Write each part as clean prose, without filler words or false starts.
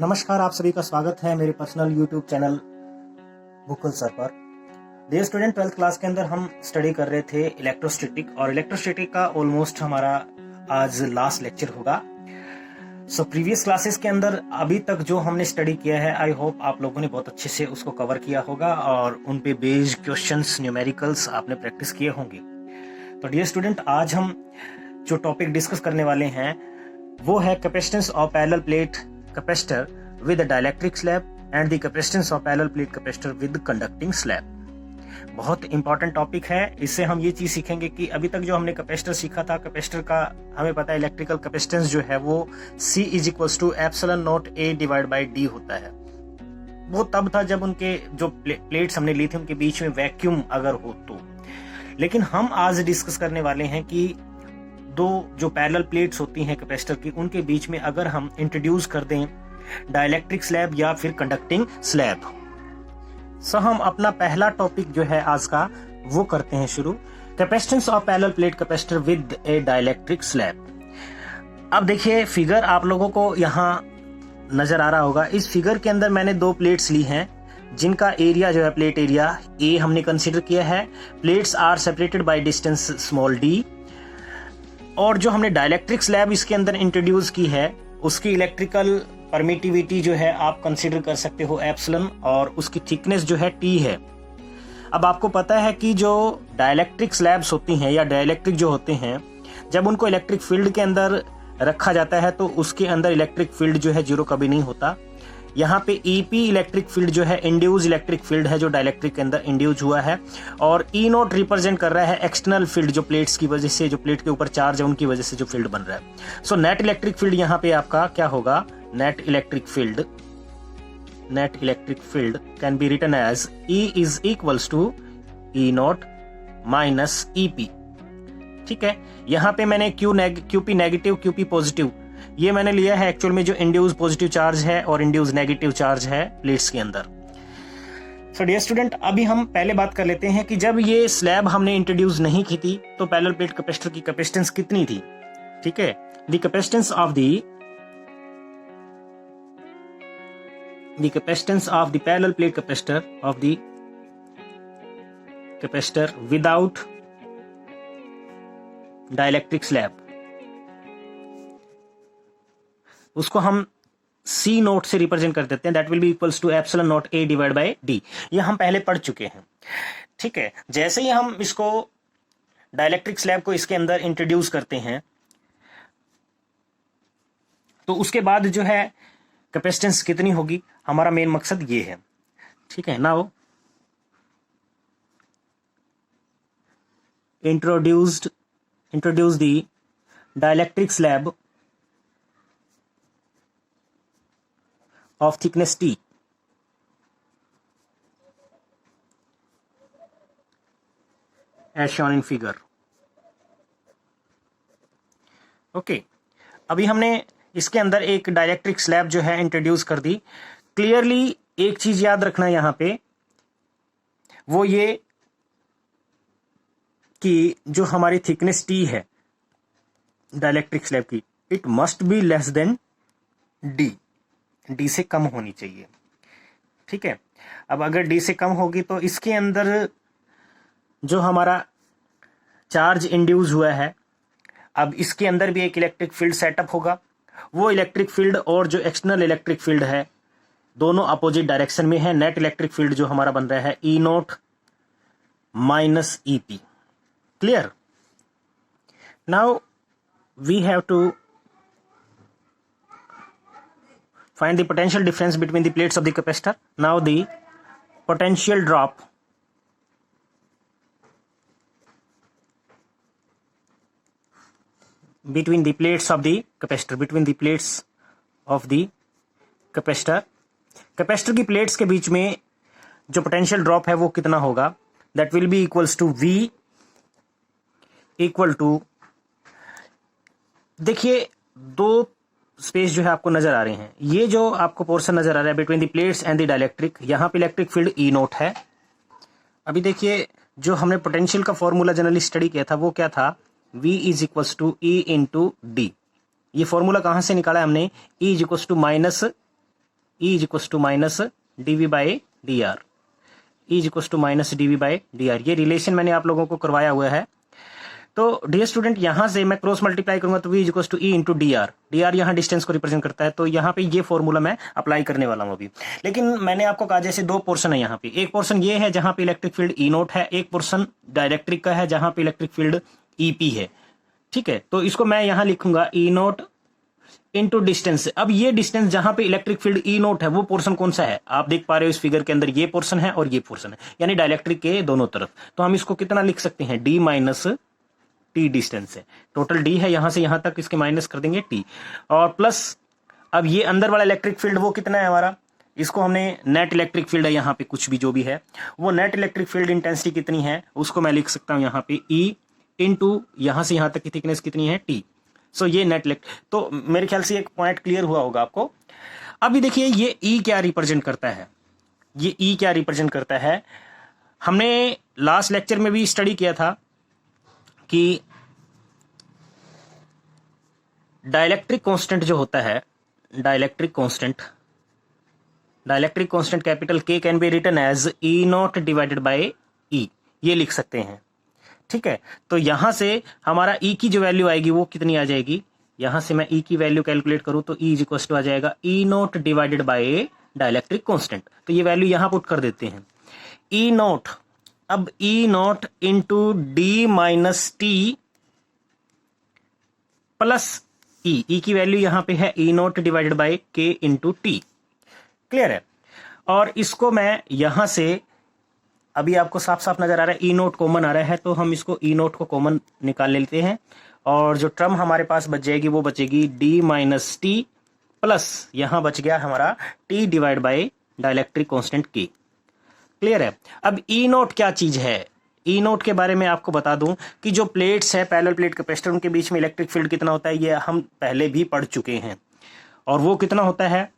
नमस्कार, आप सभी का स्वागत है मेरे personal YouTube channel Bukul sir पर। डियर स्टूडेंट, 12th क्लास के अंदर हम स्टडी कर रहे थे इलेक्ट्रोस्टैटिक, और इलेक्ट्रोस्टैटिक का ऑलमोस्ट हमारा आज लास्ट लेक्चर होगा। सो प्रीवियस क्लासेस के अंदर अभी तक जो हमने स्टडी किया है, आई होप आप लोगों ने बहुत अच्छे से उसको कवर किया होगा और उन पे बेस्ड क्वेश्चंस, न्यूमेरिकल्स आपने प्रैक्टिस किए होंगे। तो डियर स्टूडेंट, आज हम जो टॉपिक डिस्कस करने वाले हैं वो है capacitance of parallel plate capacitor with dielectric slab and the capacitance of parallel plate capacitor with conducting slab. बहुत इंपॉर्टेंट टॉपिक है। इससे हम ये चीज सीखेंगे कि अभी तक जो हमने कैपेसिटर सीखा था, कैपेसिटर का हमें पता है इलेक्ट्रिकल कैपेसिटेंस जो है वो C = epsilon naught A divide by D होता है। वो तब था जब उनके जो प्लेट्स हमने ली थी उनके बीच में वैक्यूम अगर हो तो। लेकिन हम आज डिस्कस करने वाले हैं कि दो जो पैरेलल प्लेट्स होती हैं कैपेसिटर की, उनके बीच में अगर हम इंट्रोड्यूस कर दें डाइलेक्ट्रिक स्लैब या फिर कंडक्टिंग स्लैब। सो हम अपना पहला टॉपिक जो है आज का वो करते हैं शुरू, capacitance of parallel plate capacitor with A dielectric slab. अब देखिए फिगर आप लोगों को यहाँ नजर आ रहा होगा। इस फिगर के अंदर मैंने दो प्लेट्स ली हैं जिनका एरिया जो है प्लेट एरिया A हमने कंसीडर किया है। Plates are separated by distance small d, और जो हमने डाइलेक्ट्रिक स्लैब इसके अंदर इंट्रोड्यूस की है उसकी इलेक्ट्रिकल परमिटिविटी जो है आप कंसीडर कर सकते हो एप्सिलॉन, और उसकी थिकनेस जो है T है। अब आपको पता है कि जो डाइलेक्ट्रिक स्लैब्स होती हैं या डाइलेक्ट्रिक जो होते हैं, जब उनको इलेक्ट्रिक फील्ड के अंदर रखा जाता है तो उसके अंदर इलेक्ट्रिक फील्ड जो है जीरो कभी नहीं होता। यहाँ पे EP इलेक्ट्रिक फील्ड जो है इंड्यूस इलेक्ट्रिक फील्ड है जो डाइलेक्ट्रिक के अंदर इंड्यूस हुआ है, और E0 रिप्रेजेंट कर रहा है एक्सटर्नल फील्ड जो प्लेट्स की वजह से, जो प्लेट के ऊपर चार्ज है उनकी वजह से जो फील्ड बन रहा है। सो नेट इलेक्ट्रिक फील्ड यहाँ पे आपका क्या होगा, net electric field can be written as E = E0 minus EP। ठीक है, यहाँ पे मैंने QP नेगेटिव QP पॉजिटिव ये मैंने लिया है एक्चुअल में जो इंड्यूस पॉजिटिव चार्ज है और इंड्यूस नेगेटिव चार्ज है प्लेट्स के अंदर। सो डियर स्टूडेंट, अभी हम पहले बात कर लेते हैं कि जब ये स्लैब हमने इंट्रोड्यूस नहीं की थी तो पैरेलल प्लेट कैपेसिटर की कैपेसिटेंस कितनी थी। ठीक है, the capacitance of the parallel plate capacitor without dielectric slab, उसको हम C0 से रिप्रेजेंट कर देते हैं, that will be equals to epsilon naught A divide by D। ये हम पहले पढ़ चुके हैं। ठीक है, जैसे ही हम इसको डाइलेक्ट्रिक स्लैब को इसके अंदर इंट्रोड्यूस करते हैं तो उसके बाद जो है कैपेसिटेंस कितनी होगी, हमारा मेन मकसद ये है। ठीक है, now introduce the dielectric slab of thickness T as shown in figure। Okay, अभी हमने इसके अंदर एक डाइलेक्ट्रिक स्लैब जो है इंट्रोड्यूस कर दी। क्लियरली एक चीज याद रखना यहां पे, वो ये कि जो हमारी थिकनेस T है डाइलेक्ट्रिक स्लैब की, it must be less than D से कम होनी चाहिए। ठीक है, अब अगर D से कम होगी तो इसके अंदर जो हमारा चार्ज इंड्यूस हुआ है, अब इसके अंदर भी एक इलेक्ट्रिक फील्ड सेटअप होगा। वो इलेक्ट्रिक फील्ड और जो एक्सटर्नल इलेक्ट्रिक फील्ड है दोनों अपोजिट डायरेक्शन में है। नेट इलेक्ट्रिक फील्ड जो हमारा बन रहा है E0 minus EP। Clear? Now we have to find the potential difference between the plates of the capacitor. Now the potential drop between the plates of the capacitor, capacitor की plates के बीच में जो potential drop है वो कितना होगा, that will be equals to V equal to, देखिए दो स्पेस जो है आपको नजर आ रहे हैं। ये जो आपको पोर्शन नजर आ रहा है between the plates and the dielectric, यहां पे इलेक्ट्रिक फील्ड E0 है। अभी देखिए जो हमने पोटेंशियल का फॉर्मूला जनरली स्टडी किया था वो क्या था, V = E × D। ये फॉर्मूला कहां से निकाला है हमने, E is equal to minus dv by d r, E is equal to minus dv by d r. ये रिलेशन मैंने आप लोगों को करवाया हुआ है। तो डियर स्टूडेंट, यहां से मैं क्रॉस मल्टीप्लाई करूंगा तो v is equal to E into d r. D r यहाँ डिस्टेंस को रिप्रेजेंट करता है, तो यहाँ पे ये फॉर्मूला मैं अप्लाई करने वाला हूं अभी। लेकिन मैंने आपको कहा जैसे दो पोर्शन है यहाँ पे, एक पोर्शन ये है जहां पे इलेक्ट्रिक फील्ड ई नोट है, एक पोर्शन डायइलेक्ट्रिक का है जहां पे इलेक्ट्रिक फील्ड ईपी है। ठीक है, तो इसको मैं यहां लिखूंगा ई नोट इंटू डिस्टेंस। अब ये डिस्टेंस जहां पे इलेक्ट्रिक फील्ड ई नोट है वो पोर्शन कौन सा है, आप देख पा रहे हो इस फिगर के अंदर, ये पोर्शन है और ये पोर्शन है, यानी डायइलेक्ट्रिक के दोनों तरफ। तो हम इसको कितना लिख सकते हैं, d माइनस टी डिस्टेंस है, टोटल d है यहां से यहां तक, इसके माइनस कर देंगे t, और प्लस अब ये अंदर वाला इलेक्ट्रिक फील्ड वो कितना है हमारा, इसको हमने नेट इलेक्ट्रिक फील्ड है यहाँ पे, कुछ भी जो भी है वो नेट इलेक्ट्रिक फील्ड इंटेंसिटी कितनी है उसको मैं लिख सकता हूं यहाँ पे E इंटू यहां से यहां तक की थिकनेस कितनी है t। सो ये नेट इलेक्ट्रिक, तो मेरे ख्याल से एक पॉइंट क्लियर हुआ होगा आपको। अभी देखिए ये E क्या रिप्रेजेंट करता है, ये E क्या रिप्रेजेंट करता है, हमने लास्ट लेक्चर में भी स्टडी किया था कि डाइलेक्ट्रिक कांस्टेंट जो होता है, dielectric constant capital K can be written as E naught divided by E, ये लिख सकते हैं। ठीक है, तो यहां से हमारा E की जो वैल्यू आएगी वो कितनी आ जाएगी, यहां से मैं E की वैल्यू कैलकुलेट करूं तो E इज इक्वल टू आ जाएगा E naught divided bye dielectric constant. तो ये वैल्यू यहां पुट कर देते हैं, E नॉट, अब E not into D minus t plus E की वैल्यू यहां पे है E naught divided bye K into T. Clear है, और इसको मैं यहां से, अभी आपको साफ साफ नजर आ रहा है E नोट कॉमन आ रहा है, तो हम इसको E नोट को कॉमन निकाल लेते हैं, और जो टर्म हमारे पास बच जाएगी वो बचेगी d माइनस टी प्लस यहां बच गया हमारा t divide bye dielectric constant K। Clear है, अब E नोट क्या चीज है, E नोट के बारे में आपको बता दूं कि जो प्लेट्स है, पैरेलल प्लेट कैपेसिटर, उनके बीच में इलेक्ट्रिक फील्ड कितना होता है ये हम पहले भी पढ़ चुके हैं, और वो कितना होता है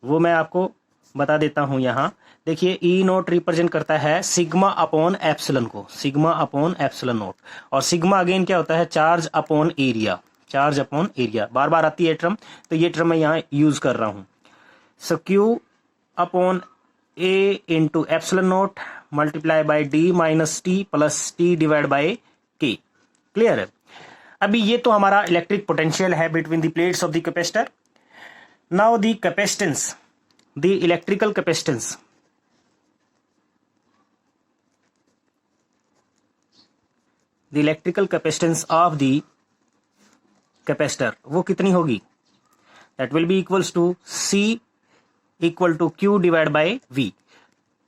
वो मैं आपको बता देता हूं। यहां देखिए E नोट रिप्रेजेंट करता है सिग्मा अपॉन एप्सिलॉन को, सिग्मा अपॉन एप्सिलॉन नोट, और सिग्मा अगेन क्या होता है, charge upon area, charge upon area, बार बार आती है टर्म, तो ये टर्म मैं यहां यूज कर रहा हूं। सो Q upon A into epsilon note multiply by D minus t plus T divide by K। Clear है, अभी ये तो हमारा इलेक्ट्रिक पोटेंशियल है between the plates of the capacitor. Now the capacitance, the electrical capacitance, the electrical capacitance of the capacitor वो कितनी होगी, that will be equals to C equal to Q divided by V।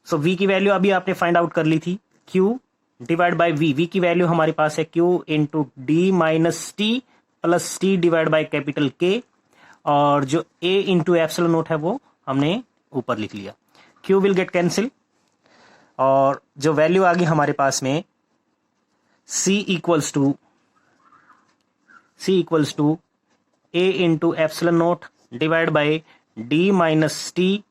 so V की value अभी आपने find out कर ली थी, Q divide by V, V की value हमारे पास है Q into D minus t plus t divide by capital K, और जो A इंटू एप्सिलॉन नोट है वो हमने ऊपर लिख लिया, Q विल गेट कैंसिल, और जो वैल्यू आ गई हमारे पास में C equals to A into epsilon naught divide by D minus t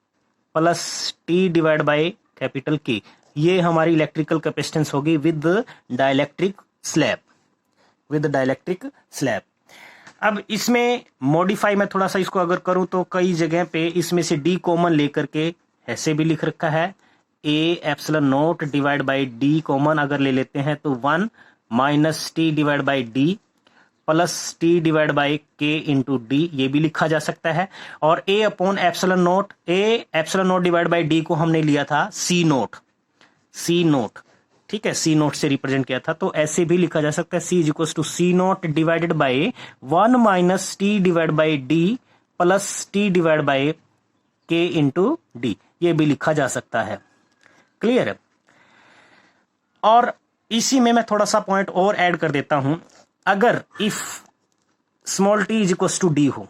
plus T divide by capital K। ये हमारी इलेक्ट्रिकल कैपेसिटेंस होगी with dielectric slab, with dielectric slab. अब इसमें मॉडिफाई मैं थोड़ा सा इसको अगर करूं तो कई जगह पे इसमें से D कॉमन लेकर के ऐसे भी लिख रखा है, A epsilon naught divide by D common अगर ले लेते हैं तो 1 minus T divide by D plus t divide by K into D, ये भी लिखा जा सकता है। और A upon epsilon note, A epsilon naught divide by D को हमने लिया था C नोट, ठीक है, C नोट से रिप्रेजेंट किया था, तो ऐसे भी लिखा जा सकता है, C is equal to C naught divided by 1 minus T divide by D plus t divide by K into D, ये भी लिखा जा सकता है। क्लियर है, और इसी में मैं थोड़ा सा पॉइंट और ऐड कर देता हूं, अगर if small t is equal to D हो,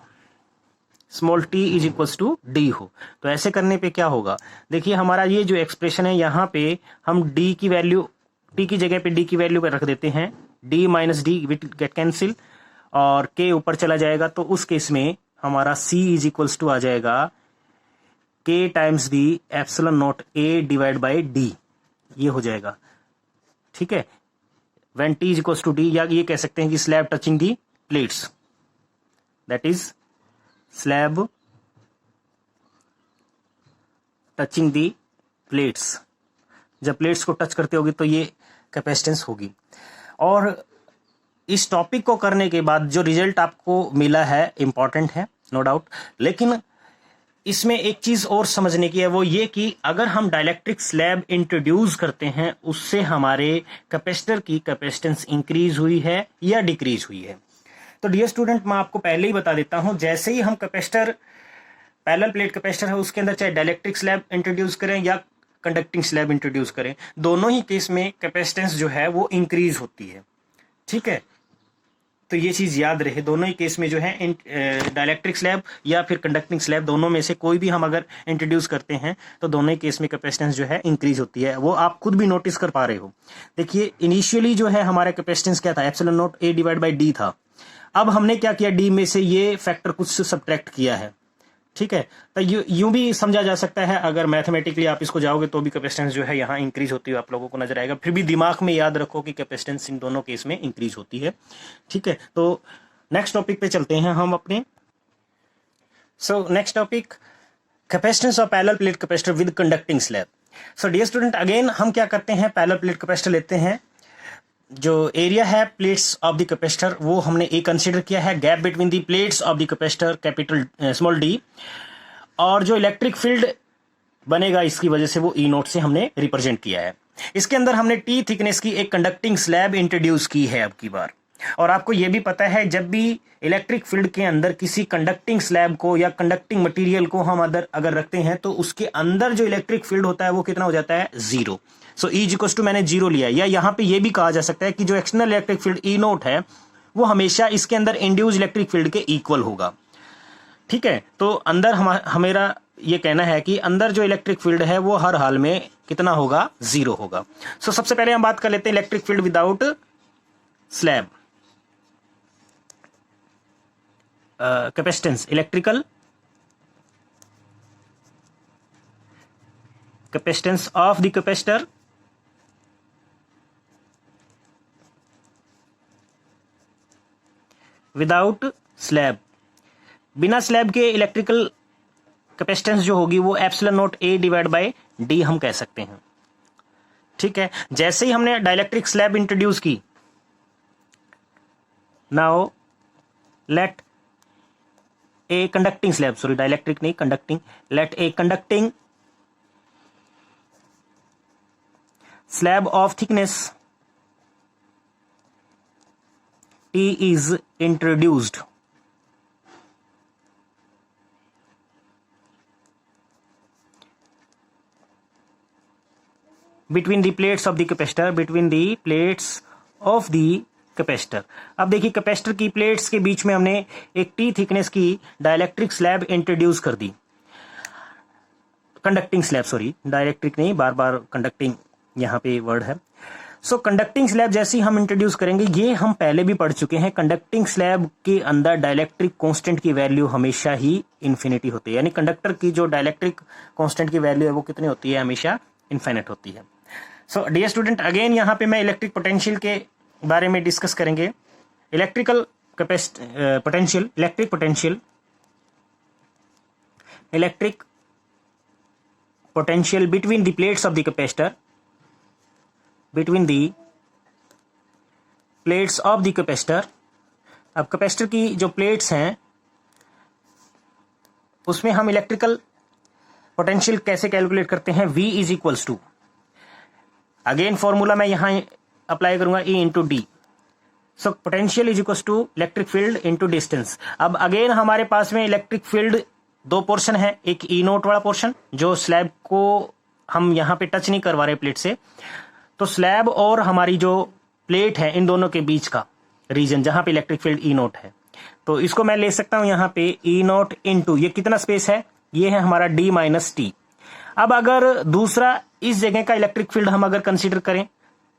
small t is equal to D हो, तो ऐसे करने पे क्या होगा, देखिए हमारा ये जो एक्सप्रेशन है यहाँ पे हम D की वैल्यू, t की जगह पे D की वैल्यू पे रख देते हैं, D minus D will get cancel, और K ऊपर चला जाएगा, तो उस केस में हमारा C इज इक्वल टू आ जाएगा K times the epsilon naught A divide by D, ये हो जाएगा। ठीक है, when T is equal to D, या ये कह सकते हैं कि slab touching the plates, that is slab touching the plates. जब प्लेट्स को टच करते होगी तो ये कैपेसिटेंस होगी। और इस टॉपिक को करने के बाद जो रिजल्ट आपको मिला है इंपॉर्टेंट है, नो डाउट, लेकिन इसमें एक चीज और समझने की है, वो ये कि अगर हम डाइलेक्ट्रिक स्लैब इंट्रोड्यूस करते हैं उससे हमारे कैपेसिटर की कैपेसिटेंस इंक्रीज हुई है या डिक्रीज हुई है। तो डियर स्टूडेंट, मैं आपको पहले ही बता देता हूं, जैसे ही हम कैपेसिटर पैरेलल प्लेट कैपेसिटर है उसके अंदर चाहे डाइलेक्ट्रिक स्लैब इंट्रोड्यूस करें या कंडक्टिंग स्लैब इंट्रोड्यूस करें, दोनों ही केस में कैपेसिटेंस जो है वो इंक्रीज होती है। ठीक है, तो ये चीज याद रहे, दोनों ही केस में जो है डाइलेक्ट्रिक स्लैब या फिर कंडक्टिंग स्लैब, दोनों में से कोई भी हम अगर इंट्रोड्यूस करते हैं तो दोनों ही केस में कैपेसिटेंस जो है इंक्रीज होती है। वो आप खुद भी नोटिस कर पा रहे हो। देखिए, इनिशियली जो है हमारा कैपेसिटेंस क्या था, epsilon naught A divide by D था। अब हमने क्या किया, डी में से ये फैक्टर कुछ सब्ट्रैक्ट किया है। ठीक है, तो यूं भी समझा जा सकता है, अगर मैथमेटिकली आप इसको जाओगे तो भी कैपेसिटेंस जो है यहाँ इंक्रीज होती है, आप लोगों को नजर आएगा। फिर भी दिमाग में याद रखो कि कैपेसिटेंस इन दोनों केस में इंक्रीज होती है। ठीक है, तो नेक्स्ट टॉपिक पे चलते हैं हम अपने। So next topic, capacitance of parallel plate capacitor with conducting slab. So dear student, again हम क्या करते हैं, पैरेलल प्लेट कैपेसिटर लेते हैं, जो एरिया है प्लेट्स ऑफ द कैपेसिटर वो हमने ए कंसीडर किया है, gap between the plates of the capacitor capital small D, और जो इलेक्ट्रिक फील्ड बनेगा इसकी वजह से वो ई नोट से हमने रिप्रेजेंट किया है। इसके अंदर हमने टी थिकनेस की एक कंडक्टिंग स्लैब इंट्रोड्यूस की है अब की बार। और आपको यह भी पता है, जब भी इलेक्ट्रिक फील्ड के अंदर किसी कंडक्टिंग स्लैब को या कंडक्टिंग मटेरियल को हम अगर रखते हैं तो उसके अंदर जो इलेक्ट्रिक फील्ड होता है वो कितना हो जाता है, zero. So E equals to मैंने जीरो लिया, या यहां पे ये भी कहा जा सकता है कि जो external electric field E note है वो हमेशा इसके अंदर इंड्यूस इलेक्ट्रिक फील्ड के इक्वल होगा। ठीक है, तो अंदर हमेरा ये कहना है कि अंदर जो इलेक्ट्रिक फील्ड है वो हर हाल में कितना होगा, जीरो होगा। सो सबसे पहले हम बात कर लेते हैं electric field without slab. Capacitance, electrical capacitance of the capacitor without slab. बिना स्लैब के इलेक्ट्रिकल कैपेसिटेंस जो होगी वो epsilon naught A divide by D हम कह सकते हैं। ठीक है, जैसे ही हमने डाइलेक्ट्रिक स्लैब इंट्रोड्यूस की, now let a conducting slab, sorry dielectric नहीं conducting, let a conducting slab of thickness T is introduced between the plates of the capacitor, between the plates of the capacitor. अब देखिए, capacitor की plates के बीच में हमने एक T thickness की dielectric slab introduce कर दी, कंडक्टिंग स्लैब, सॉरी डाइलेक्ट्रिक नहीं, बार बार कंडक्टिंग यहां पे वर्ड है। सो कंडक्टिंग स्लैब जैसे ही हम इंट्रोड्यूस करेंगे, ये हम पहले भी पढ़ चुके हैं, कंडक्टिंग स्लैब के अंदर डाइलेक्ट्रिक कांस्टेंट की वैल्यू हमेशा ही इन्फिनिटी होती है, यानी कंडक्टर की जो डाइलेक्ट्रिक कांस्टेंट की वैल्यू है वो कितनी होती है, हमेशा इन्फिनिट होती है। सो डियर स्टूडेंट, अगेन यहां पे मैं इलेक्ट्रिक पोटेंशियल के बारे में डिस्कस करेंगे। Electrical potential, electric potential, electric potential between the plates of the capacitor, between the plates of the capacitor. अब कैपेसिटर की जो प्लेट्स हैं उसमें हम इलेक्ट्रिकल पोटेंशियल कैसे कैलकुलेट करते हैं, V is equals to, again formula मैं यहां अप्लाई करूंगा, E into D. So potential is equals to electric field into distance. अब अगेन हमारे पास में इलेक्ट्रिक फील्ड दो पोर्शन है, एक ई नोट वाला पोर्शन जो स्लैब को हम यहां पे टच नहीं करवा रहे प्लेट से, तो स्लैब और हमारी जो प्लेट है इन दोनों के बीच का रीजन जहां पे इलेक्ट्रिक फील्ड ई नोट है, तो इसको मैं ले सकता हूं यहां पे ई नोट इंटू, ये कितना स्पेस है, ये है हमारा डी माइनस टी। अब अगर दूसरा इस जगह का इलेक्ट्रिक फील्ड हम अगर कंसीडर करें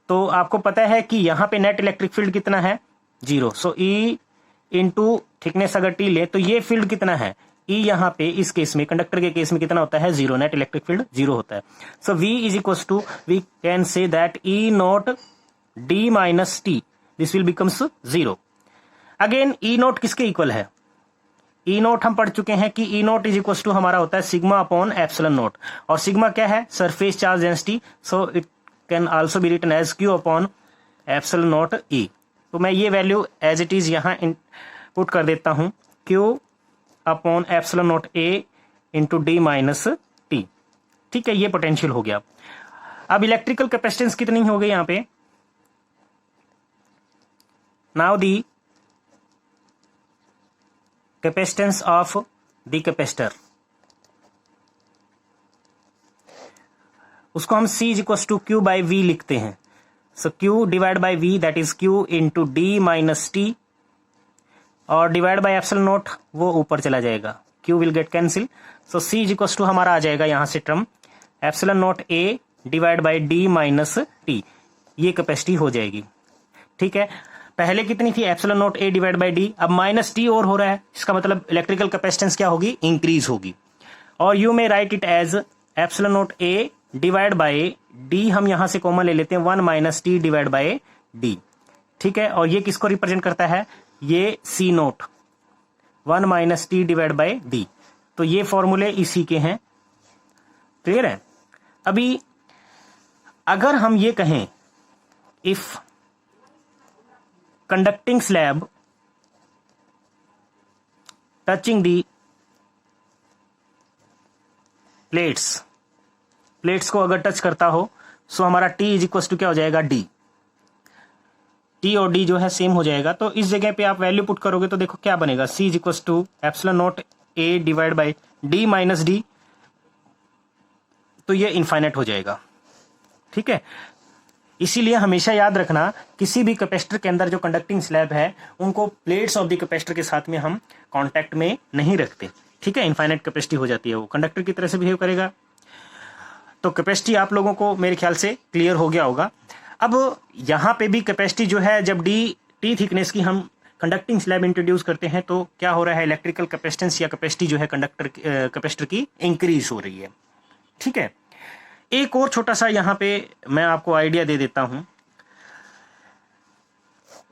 तो आपको पता है कि यहां पे नेट इलेक्ट्रिक फील्ड कितना है, zero. So E into thickness अगर टी ले तो ये फील्ड कितना है, ई यहां पे इस केस में कंडक्टर के केस में कितना होता है, zero, net electric field zero होता है। So V is equals to, we can say that E naught D minus T, this will becomes zero. Again E naught किसके इक्वल है, ई नोट हम पढ़ चुके हैं कि E naught is equal to हमारा होता है सिग्मा अपॉन एप्सिलॉन नोट, और सिग्मा क्या है, surface charge density, so it can also be written as Q upon epsilon note ई। तो मैं ये वैल्यू एज इट इज यहाँ पुट कर देता हूं, क्यू अपॉन एप्सिलॉन नोट ए इंटू डी माइनस टी। ठीक है, ये पोटेंशियल हो गया। अब इलेक्ट्रिकल कैपेसिटेंस कितनी हो गई यहाँ पे, now the capacitance of the capacitor, उसको हम C is equal to Q by V लिखते हैं। So Q divide by V that is Q into D minus T, और डिवाइड बाई एप्सिलॉन नोट वो ऊपर चला जाएगा, Q will get cancel. So C is equal to हमारा आ जाएगा यहां से term epsilon note A divide by D minus T, ये कैपेसिटी हो जाएगी। ठीक है, पहले कितनी थी, epsilon note A divide by D, अब माइनस टी और हो रहा है, इसका मतलब इलेक्ट्रिकल कैपेसिटेंस क्या होगी, इंक्रीज होगी। और you may write it as epsilon note A divide by D, हम यहां से कॉमन ले लेते हैं 1 minus T divide by D. ठीक है, और ये किसको रिप्रेजेंट करता है, ये C note 1 minus T divide by D. तो ये फॉर्मूले इसी के हैं, क्लियर है। अभी अगर हम ये कहें if conducting slab touching the plates को अगर टच करता हो, सो हमारा T इज इक्वल टू क्या हो जाएगा, D। T और D जो है सेम हो जाएगा, तो इस जगह पे आप वैल्यू पुट करोगे तो देखो क्या बनेगा, C is equal to epsilon note A divide by D minus D, तो ये इनफाइनाइट हो जाएगा। ठीक है, इसीलिए हमेशा याद रखना किसी भी कैपेसिटर के अंदर जो कंडक्टिंग स्लैब है उनको प्लेट्स ऑफ द कैपेसिटर के साथ में हम कांटेक्ट में नहीं रखते। ठीक है, इनफाइनाइट कैपेसिटी हो जाती है, वो कंडक्टर की तरह से बिहेव करेगा। तो कैपेसिटी आप लोगों को मेरे ख्याल से क्लियर हो गया होगा। अब यहाँ पे भी कैपेसिटी जो है, जब टी थिकनेस की हम कंडक्टिंग स्लैब इंट्रोड्यूस करते हैं तो क्या हो रहा है, इलेक्ट्रिकल कैपेसिटेंस या कैपेसिटी जो है कैपेसिटर की इंक्रीज हो रही है। ठीक है, एक और छोटा सा यहां पे मैं आपको आइडिया दे देता हूं।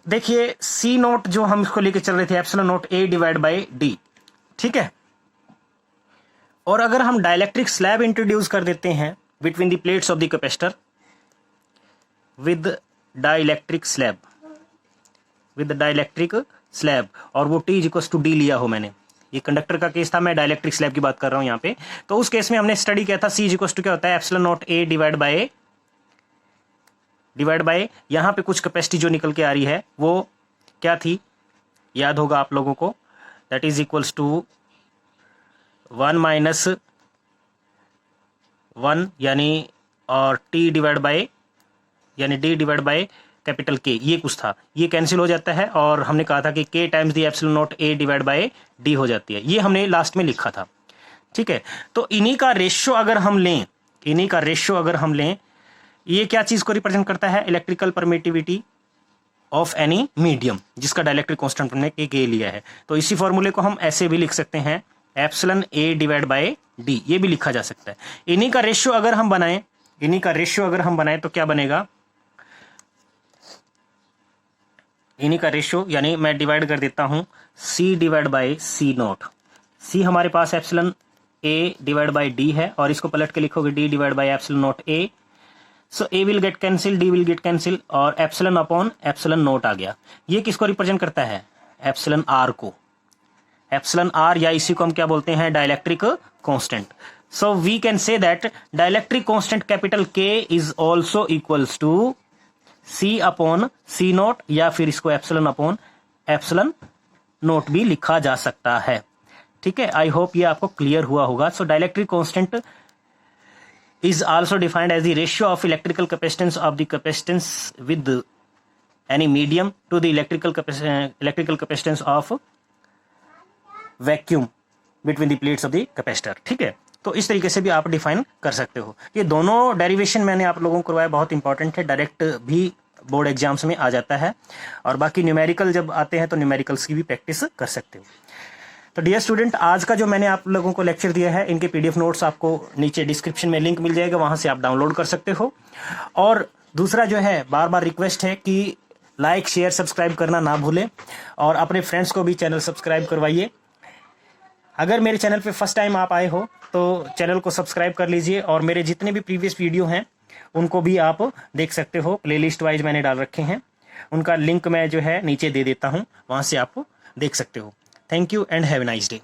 देखिए C नोट जो हम इसको लेके चल रहे थे epsilon note A divide by D, ठीक है, और अगर हम डाइलेक्ट्रिक स्लैब इंट्रोड्यूस कर देते हैं between the plates of the capacitor with dielectric slab, और वो T is equal to D लिया हो मैंने, ये कंडक्टर का केस था, मैं डाइलेक्ट्रिक स्लैब की बात कर रहा हूं यहाँ पे। तो उस केस में हमने स्टडी किया था C इज इक्वल टू क्या होता है, epsilon note A divide bye यहाँ पे कुछ कैपेसिटी जो निकल के आ रही है वो क्या थी, याद होगा आप लोगों को, that is equals to 1 minus 1 यानी, और T डिवाइड बाय यानी D divide by capital K, ये कुछ था, ये कैंसिल हो जाता है, और हमने कहा था कि K times the epsilon note A divide by D हो जाती है, ये हमने लास्ट में लिखा था। ठीक है, तो इन्हीं का रेशियो अगर हम लें, ये क्या चीज को रिप्रेजेंट करता है, electrical permittivity of any medium, जिसका डाइलेक्ट्रिक कांस्टेंट हमने K लिया है। तो इसी फॉर्मूले को हम ऐसे भी लिख सकते हैं, epsilon A divide by D, ये भी लिखा जा सकता है। इन्हीं का रेशियो अगर हम बनाएं तो क्या बनेगा, इन्हीं का रेशियो, यानी मैं डिवाइड कर देता हूं C divide by C naught. C हमारे पास epsilon A divide by D है, और इसको पलट के लिखोगे D divide by epsilon note A, so A will get cancel, D will get cancel, और एप्सिलॉन अपॉन एप्सिलॉन नोट आ गया। ये किसको रिप्रेजेंट करता है, एप्सिलॉन R को, एप्सिलॉन R, या इसी को हम क्या बोलते हैं, dielectric constant. So we can say that dielectric constant capital K is also equals to C upon C not, या फिर इसको एप्सिलॉन अपॉन एप्सिलॉन नोट भी लिखा जा सकता है। ठीक है, आई होप ये आपको क्लियर हुआ होगा। So dielectric constant is also defined as the ratio of electrical capacitance of the capacitance with any medium to the electrical capacitance of vacuum between the plates of the capacitor। ठीक है, तो इस तरीके से भी आप डिफाइन कर सकते हो। ये दोनों डेरिवेशन मैंने आप लोगों को करवाया, बहुत इंपॉर्टेंट है, डायरेक्ट भी बोर्ड एग्जाम्स में आ जाता है, और बाकी न्यूमेरिकल जब आते हैं तो न्यूमेरिकल्स की भी प्रैक्टिस कर सकते हो। तो डियर स्टूडेंट, आज का जो मैंने आप लोगों को लेक्चर दिया है, इनके PDF नोट्स आपको नीचे डिस्क्रिप्शन में लिंक मिल जाएगा, वहां से आप डाउनलोड कर सकते हो। और दूसरा जो है, बार बार रिक्वेस्ट है कि लाइक शेयर सब्सक्राइब करना ना भूलें, और अपने फ्रेंड्स को भी चैनल सब्सक्राइब करवाइए। अगर मेरे चैनल पे फर्स्ट टाइम आप आए हो तो चैनल को सब्सक्राइब कर लीजिए और मेरे जितने भी प्रीवियस वीडियो हैं उनको भी आप देख सकते हो। प्लेलिस्ट वाइज मैंने डाल रखे हैं, उनका लिंक मैं जो है नीचे दे देता हूँ, वहाँ से आप देख सकते हो। Thank you and have a nice day.